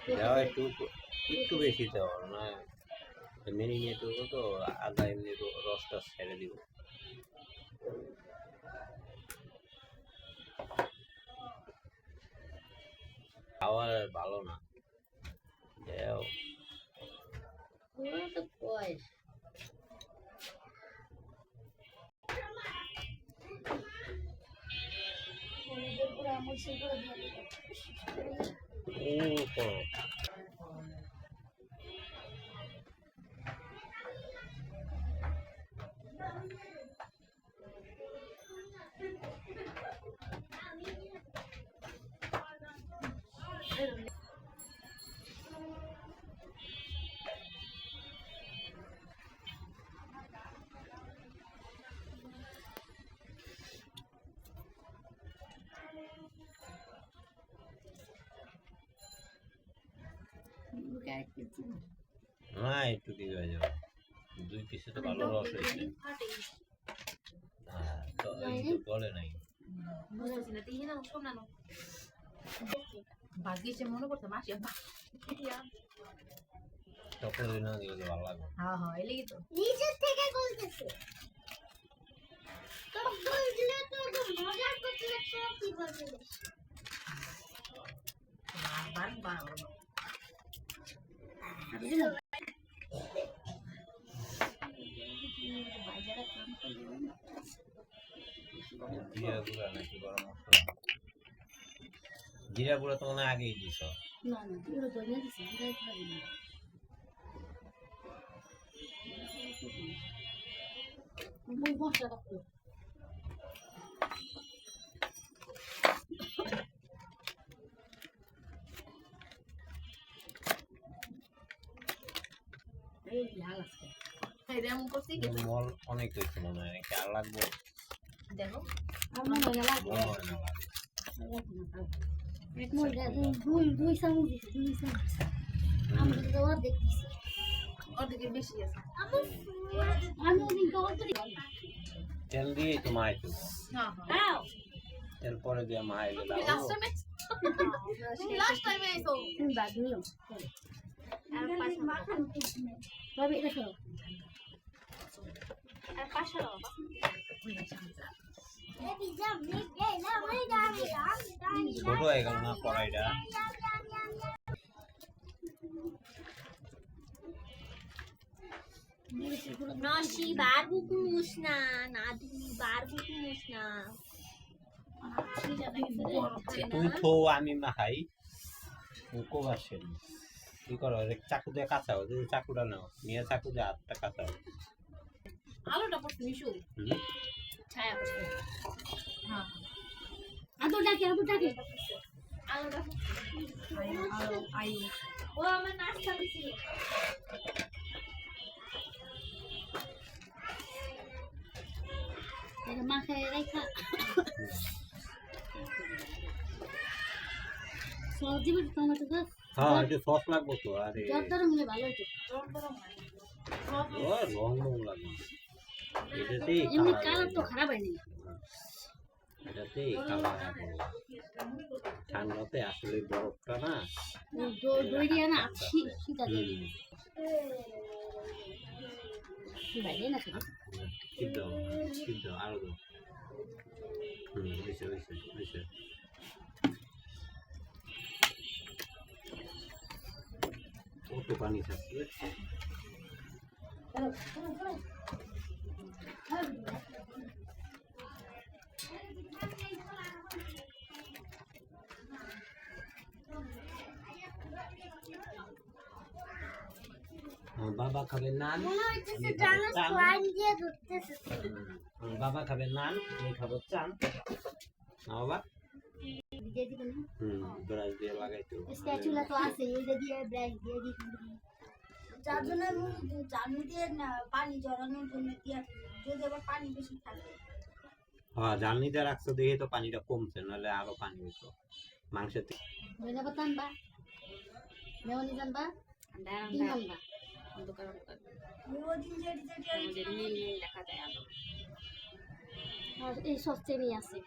দেওয়া একটু বেশি দেওয়া না, মেনে নিয়ে তো আদা এমনি রসটা ছেড়ে দিব। খাওয়া ভালো না দেও না, একটু কি হয়ে যাবে, 2 পিসে তো ভালো রস হয়েছে। হ্যাঁ, তো এই তো বলে নাই মনে করতে মাসি তখন না দিলে ভালো লাগবে। হ্যাঁ হ্যাঁ এলেই তো নিচের থেকে বলতেছে তো বললে তো মজা করতে লাগছে কি বলছিস বারবার জিরা গুঁড়া নাকি গরম মশলা? জিরা গুঁড়া তো মনে হয় আগেই দিছ। না না পুরো ধনিয়া দিছি জিরা খাবি না muy মশলা রাখো এই লাল আছে এরকম করছি কি মল অনেক হয়েছে মনে হয়, নাকি আর লাগবে? দেখো আমার মনে লাগে মনে হয় না লাগে। এক মনে দুই চামচ দিছি দুই চামচ আমি তো অর্ধেক দিছি অর্ধেকের বেশি আছে আমি ওদিন তো অর্ধেক তেল দিয়ে তো মাই তো, হ্যাঁ হ্যাঁ তেল পরে দিয়ে মাই গেলে লাস্ট টাইমে আইছো তুমি বাদ নিও আর পাঁচ মাথা ভাবি এটা খাও আর পাঁচশো বাবা ছোট হয়ে গেল না কড়াইটা। Nasi baru musna, nadi baru musna. তুই তো আমি না খাই, কোক আসেন কি করো, চাকু দিয়ে কাঁচাও, যদি চাকুটা নাও নিয়ে চাকু দিয়ে হাতটা কাঁচাও। আলুটা পড়ছে মিশু ছায়া পড়ছে হ্যাঁ আদুটাকে আলুটা আলু আই ও আমার নাস্তা দিছি এটা মাখায় রাখা সস দিবি টমেটো সস হ্যাঁ একটু সস লাগবে তো। আরে জল গরম হলে ভালো হতো ও রং লাগবে, এটাতেই এমনি কালার তো খারাপ হয়নি এটাতেই কালার হবে। ঠান্ডাতে আসলে বরফটা না দই দিয়ে না শীতা দিয়ে বাইরে না সেটা সিদ্ধ সিদ্ধ আরো দাও। হয়েছে হয়েছে হয়েছে। কত পানি থাকছে বাবা খাবেন নান, বাবা খাবেন নান, আমি খাবো চান না বাবা। ব্রাশ দিয়ে লাগাইতে স্প্যাচুলা তো আছে এইটা দিয়ে ব্রাশ দিয়ে দিই যার জন্য আমি জানি দিয়ে না পানি জড়ানোর জন্য দিয়া যদি আবার পানি বেশি থাকে হ্যাঁ জালনি দিয়ে রাখছো দেখে তো পানিটা কমছে, নাহলে আরো পানি হইতো মাংসের থেকে। ধনে পাতা আনবা মেয়নিজ আনবা ডিম আনবা আর এই সস চেনি আছে